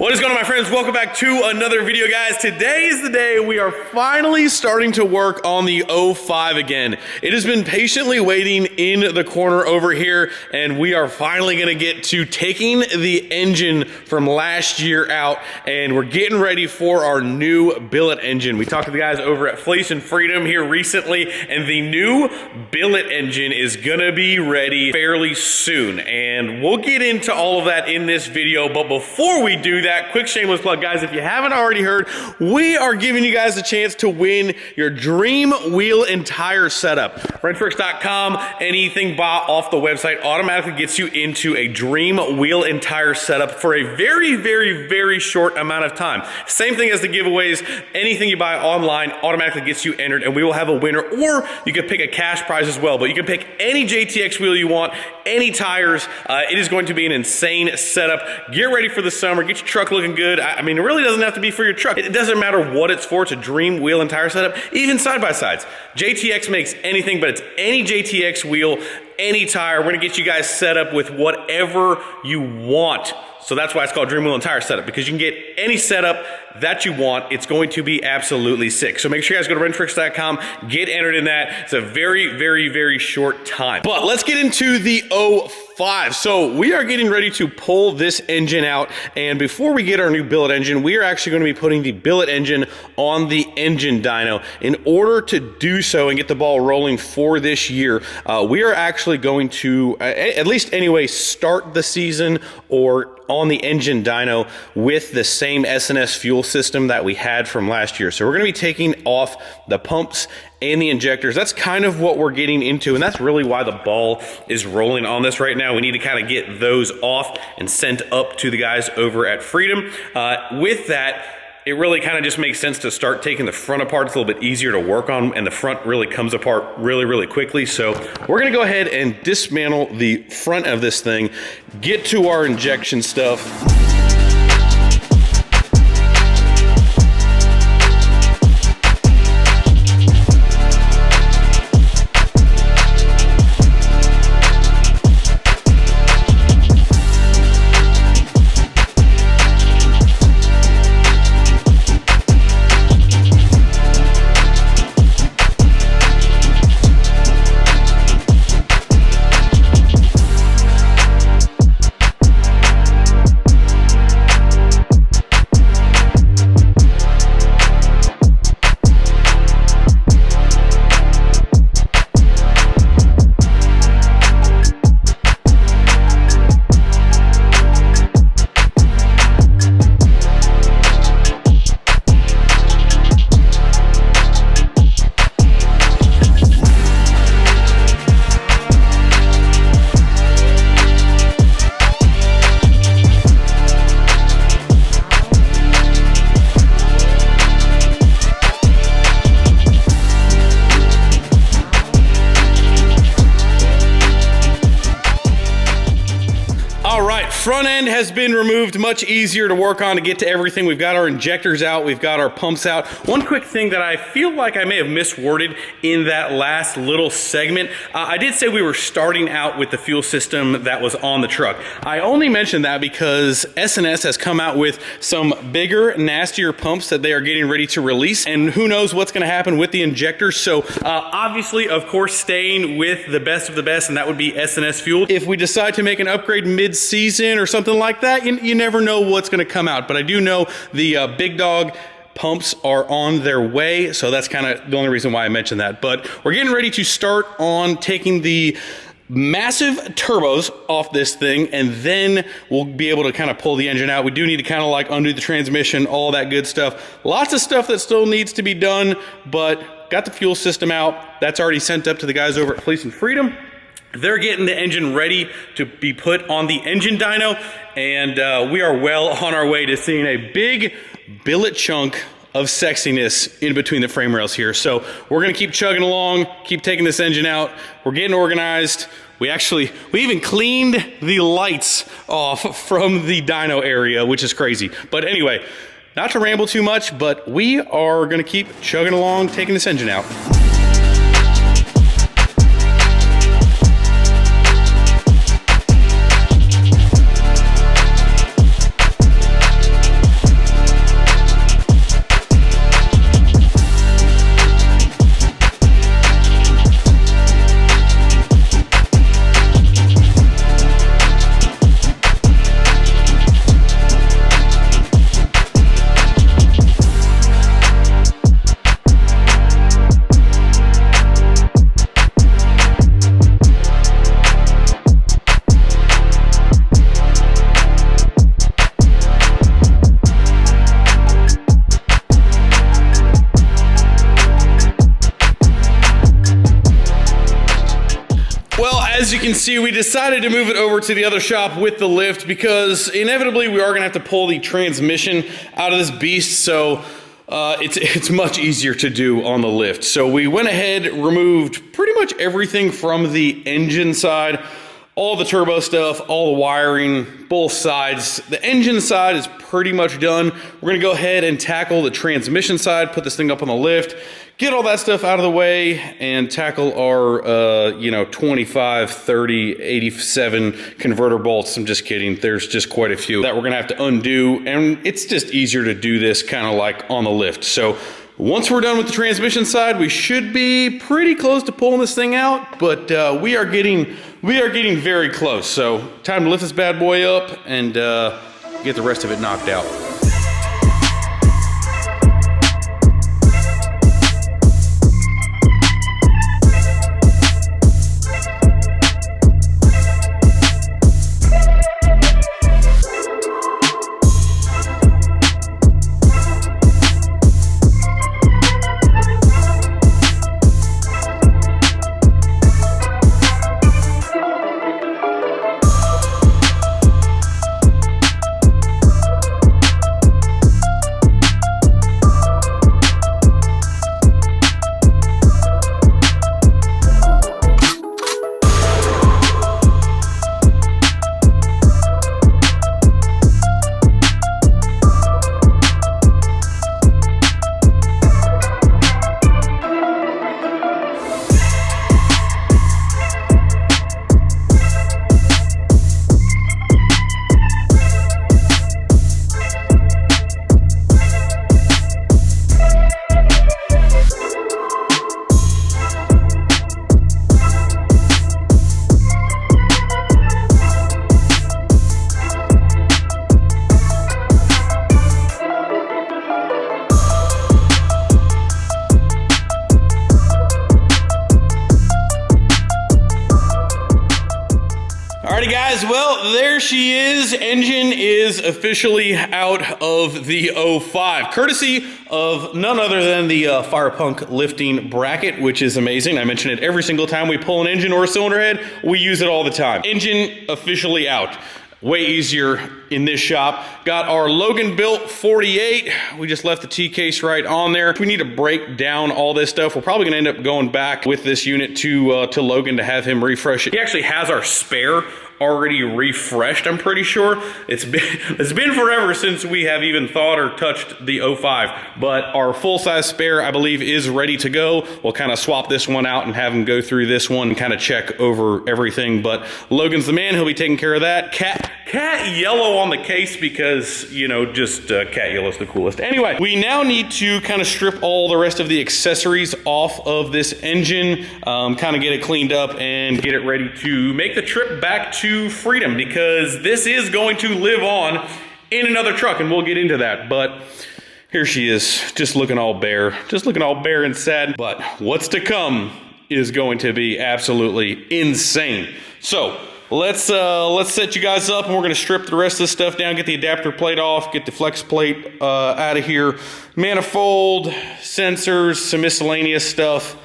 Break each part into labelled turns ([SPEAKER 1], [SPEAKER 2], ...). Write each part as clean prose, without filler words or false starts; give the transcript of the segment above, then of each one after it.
[SPEAKER 1] What is going on, my friends? Welcome back to another video, guys. Today is the day we are finally starting to work on the 05 again. It has been patiently waiting in the corner over here, and we are finally going to get to taking the engine from last year out, and we're getting ready for our new billet engine. We talked to the guys over at Fleece and Freedom here recently, and the new billet engine is going to be ready fairly soon, and we'll get into all of that in this video. But before we do that, quick shameless plug, guys. If you haven't already heard, we are giving you guys a chance to win your dream wheel and tire setup. Wrenchworks.com, anything bought off the website automatically gets you into a dream wheel and tire setup for a very, very, very short amount of time. Same thing as the giveaways. Anything you buy online automatically gets you entered, and we will have a winner, or you can pick a cash prize as well. But you can pick any JTX wheel you want, any tires. It is going to be an insane setup. Get ready for the summer. Get your truck looking good. I mean, it really doesn't have to be for your truck. It doesn't matter what it's for. It's a dream wheel and tire setup, even side-by-sides. JTX makes anything, but it's any JTX wheel, any tire. We're gonna get you guys set up with whatever you want. So that's why it's called Dream Wheel and Tire Setup, because you can get any setup that you want. It's going to be absolutely sick. So make sure you guys go to wrenchworks.com, get entered in that. It's a very, very, very short time. But let's get into the 05. So we are getting ready to pull this engine out, and before we get our new billet engine, we are actually going to be putting the billet engine on the engine dyno. In order to do so and get the ball rolling for this year, we are actually going to, at least anyway, start the season or on the engine dyno with the same S&S fuel system that we had from last year. So we're going to be taking off the pumps and the injectors. That's kind of what we're getting into, and that's really why the ball is rolling on this right now. We need to kind of get those off and sent up to the guys over at Freedom. With that, it really kind of just makes sense to start taking the front apart. It's a little bit easier to work on, and the front really comes apart really, really quickly. So we're gonna go ahead and dismantle the front of this thing, get to our injection stuff. Front end has been removed, much easier to work on to get to everything. We've got our injectors out, we've got our pumps out. One quick thing that I feel like I may have misworded in that last little segment, I did say we were starting out with the fuel system that was on the truck. I only mentioned that because S&S has come out with some bigger, nastier pumps that they are getting ready to release, and who knows what's gonna happen with the injectors. So obviously, of course, staying with the best of the best, and that would be S&S fuel. If we decide to make an upgrade mid-season or something like that, you never know what's going to come out. But I do know the big dog pumps are on their way, so that's kind of the only reason why I mentioned that. But we're getting ready to start on taking the massive turbos off this thing, and then we'll be able to kind of pull the engine out. We do need to kind of like undo the transmission, all that good stuff. Lots of stuff that still needs to be done, but got the fuel system out. That's already sent up to the guys over at Fleece and Freedom. They're getting the engine ready to be put on the engine dyno, and we are well on our way to seeing a big billet chunk of sexiness in between the frame rails here. So we're gonna keep chugging along, keep taking this engine out. We're getting organized. We even cleaned the lights off from the dyno area, which is crazy. But anyway, not to ramble too much, but we are gonna keep chugging along, taking this engine out. can see, we decided to move it over to the other shop with the lift because inevitably we are gonna have to pull the transmission out of this beast, so it's much easier to do on the lift. So we went ahead, removed pretty much everything from the engine side, all the turbo stuff, all the wiring, both sides. The engine side is pretty much done. We're gonna go ahead and tackle the transmission side, put this thing up on the lift, get all that stuff out of the way, and tackle our, 25, 30, 87 converter bolts. I'm just kidding. There's just quite a few that we're gonna have to undo, and it's just easier to do this kind of like on the lift. So once we're done with the transmission side, we should be pretty close to pulling this thing out, but we are getting very close. So time to lift this bad boy up and get the rest of it knocked out. Alrighty guys, well, there she is. Engine is officially out of the 05, courtesy of none other than the Fire Punk lifting bracket, which is amazing. I mention it every single time we pull an engine or a cylinder head. We use it all the time. Engine officially out. Way easier in this shop. Got our Logan built 48. We just left the T-case right on there. We need to break down all this stuff. We're probably gonna end up going back with this unit to Logan to have him refresh it. He actually has our spare already refreshed, I'm pretty sure. It's been forever since we have even thought or touched the 05, but our full-size spare, I believe, is ready to go. We'll kind of swap this one out and have him go through this one and kind of check over everything, but Logan's the man. He'll be taking care of that. Cat yellow on the case because, you know, just cat yellow's the coolest. Anyway, we now need to kind of strip all the rest of the accessories off of this engine, kind of get it cleaned up and get it ready to make the trip back to freedom, because this is going to live on in another truck, and we'll get into that. But here she is, just looking all bare and sad. But what's to come is going to be absolutely insane. So let's set you guys up, and we're going to strip the rest of this stuff down, get the adapter plate off, get the flex plate out of here, manifold, sensors, some miscellaneous stuff,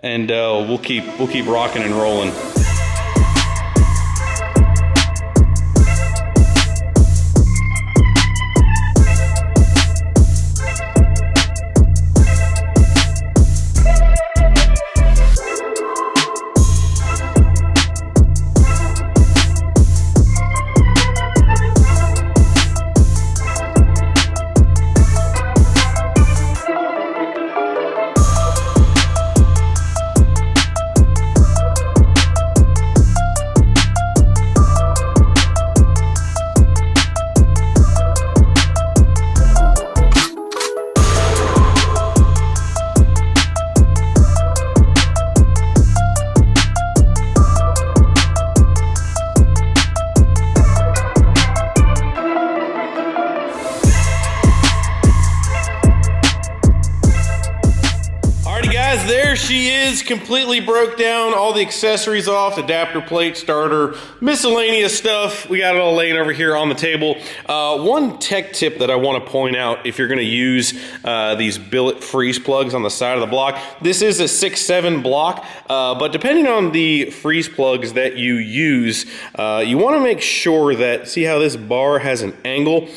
[SPEAKER 1] and we'll keep rocking and rolling. guys, there she is, completely broke down, all the accessories off, adapter plate, starter, miscellaneous stuff. We got it all laying over here on the table. One tech tip that I want to point out if you're going to use these billet freeze plugs on the side of the block, this is a 6-7 block, but depending on the freeze plugs that you use, you want to make sure that, see how this bar has an angle?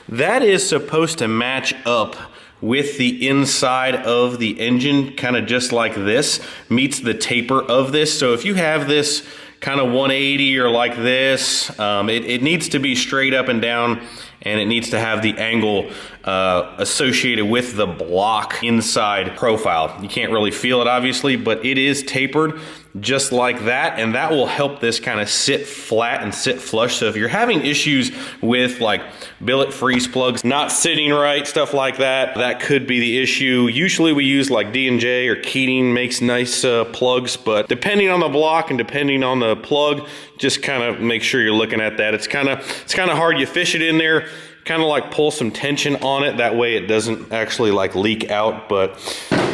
[SPEAKER 1] That is supposed to match up with the inside of the engine, kind of just like this, meets the taper of this. So if you have this kind of 180 or like this, it needs to be straight up and down, and it needs to have the angle associated with the block inside profile. You can't really feel it obviously, but it is tapered just like that, and that will help this kind of sit flat and sit flush. So if you're having issues with like billet freeze plugs not sitting right, stuff like that, that could be the issue. Usually we use like D&J or Keating makes nice plugs, but depending on the block and depending on the plug, just kind of make sure you're looking at that. It's kind of hard. You fish it in there, kind of like pull some tension on it, that way it doesn't actually like leak out, but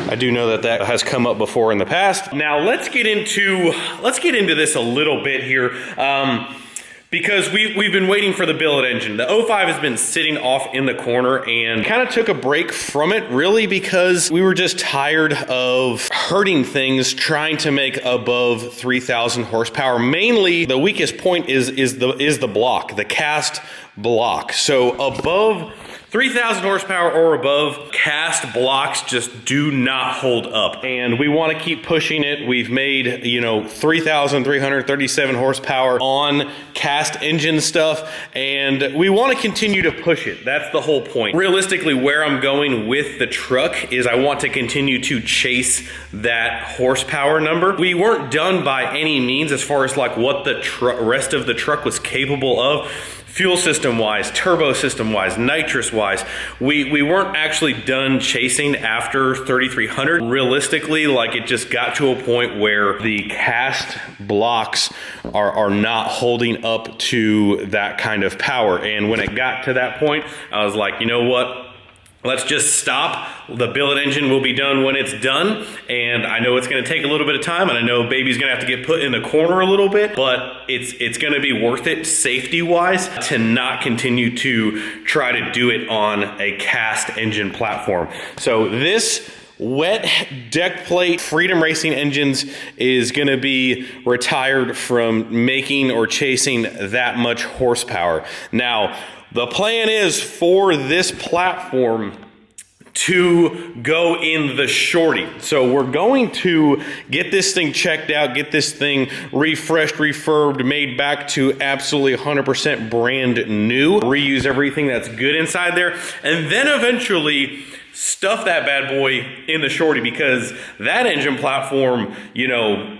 [SPEAKER 1] I do know that that has come up before in the past. Now let's get into this a little bit here, because we've been waiting for the billet engine. The 05 has been sitting off in the corner, and kind of took a break from it really because we were just tired of hurting things trying to make above 3,000 horsepower. Mainly the weakest point is the block, the cast block. So above 3,000 horsepower or above, cast blocks just do not hold up, and we want to keep pushing it. We've made, 3,337 horsepower on cast engine stuff, and we want to continue to push it. That's the whole point. Realistically, where I'm going with the truck is I want to continue to chase that horsepower number. We weren't done by any means as far as like what the rest of the truck was capable of. Fuel system wise, turbo system wise, nitrous wise, we weren't actually done chasing after 3,300. Realistically, like it just got to a point where the cast blocks are not holding up to that kind of power. And when it got to that point, I was like, you know what? Let's just stop. The billet engine will be done when it's done, and I know it's going to take a little bit of time, and I know baby's going to have to get put in the corner a little bit, but it's going to be worth it safety-wise to not continue to try to do it on a cast engine platform. So this wet deck plate Freedom Racing engines is going to be retired from making or chasing that much horsepower. Now, the plan is for this platform to go in the shorty. So we're going to get this thing checked out, get this thing refreshed, refurbed, made back to absolutely 100% brand new, reuse everything that's good inside there, and then eventually stuff that bad boy in the shorty, because that engine platform,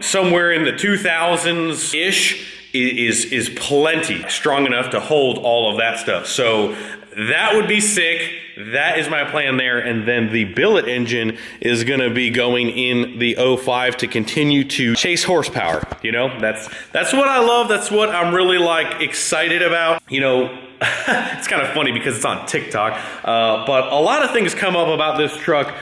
[SPEAKER 1] somewhere in the 2000s-ish, is plenty strong enough to hold all of that stuff. So that would be sick. That is my plan there. And then the billet engine is going to be going in the 05 to continue to chase horsepower. That's what I love. That's what I'm really like excited about. It's kind of funny because it's on TikTok, but a lot of things come up about this truck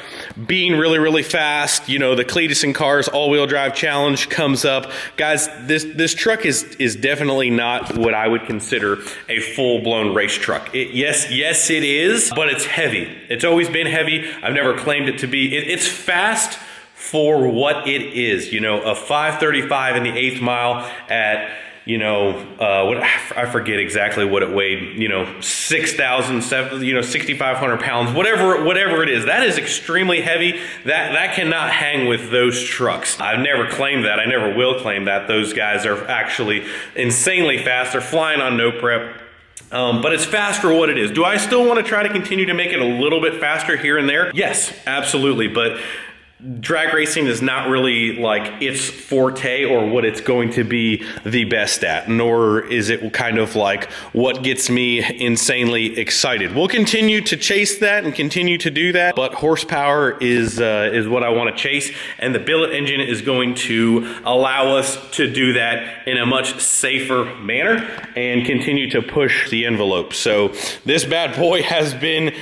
[SPEAKER 1] being really, really fast. The Cletus and Cars all-wheel drive challenge comes up. Guys, this truck is definitely not what I would consider a full-blown race truck. Yes, it is, but it's heavy. It's always been heavy. I've never claimed it to be. It's fast for what it is. A 535 in the 8th mile at I forget exactly what it weighed, 6,000, 6,500 pounds, whatever it is. That is extremely heavy. That cannot hang with those trucks. I've never claimed that. I never will claim that. Those guys are actually insanely fast. They're flying on no prep. But it's fast for what it is. Do I still want to try to continue to make it a little bit faster here and there? Yes, absolutely. But drag racing is not really like its forte or what it's going to be the best at, nor is it kind of like what gets me insanely excited. We'll continue to chase that and continue to do that, but horsepower is what I want to chase, and the billet engine is going to allow us to do that in a much safer manner and continue to push the envelope. So this bad boy has been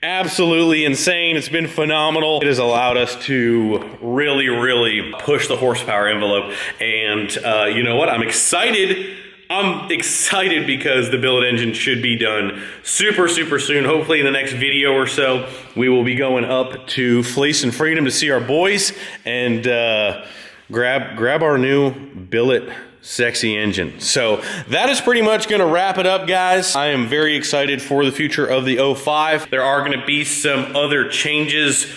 [SPEAKER 1] absolutely insane. It's been phenomenal. It has allowed us to really push the horsepower envelope. And you know what? I'm excited because the billet engine should be done super soon. Hopefully in the next video or so, we will be going up to Fleece and Freedom to see our boys and grab our new billet sexy engine. So that is pretty much gonna wrap it up, guys. I am very excited for the future of the 05. There are gonna be some other changes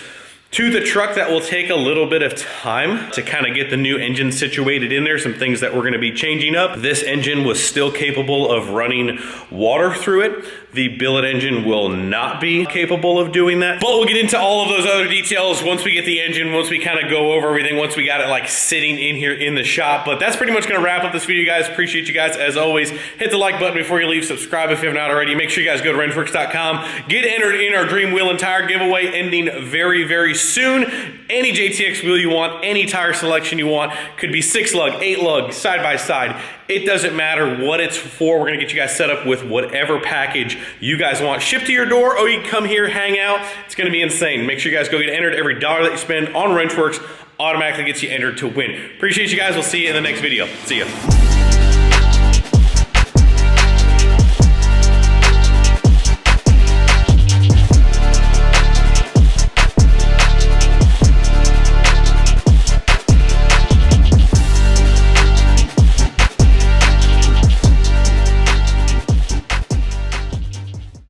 [SPEAKER 1] to the truck that will take a little bit of time to kind of get the new engine situated in there, some things that we're gonna be changing up. This engine was still capable of running water through it. The billet engine will not be capable of doing that, but we'll get into all of those other details once we get the engine, once we kind of go over everything, once we got it like sitting in here in the shop. But that's pretty much gonna wrap up this video, guys. Appreciate you guys as always. Hit the like button before you leave, subscribe if you have not already. Make sure you guys go to wrenchworks.com, get entered in our Dream Wheel and Tire giveaway ending very soon. Any JTX wheel you want, any tire selection you want, could be 6-lug, 8-lug, side by side. It doesn't matter what it's for. We're gonna get you guys set up with whatever package you guys want. Shipped to your door, or you can come here, hang out. It's gonna be insane. Make sure you guys go get entered. Every dollar that you spend on Wrenchworks automatically gets you entered to win. Appreciate you guys. We'll see you in the next video. See ya.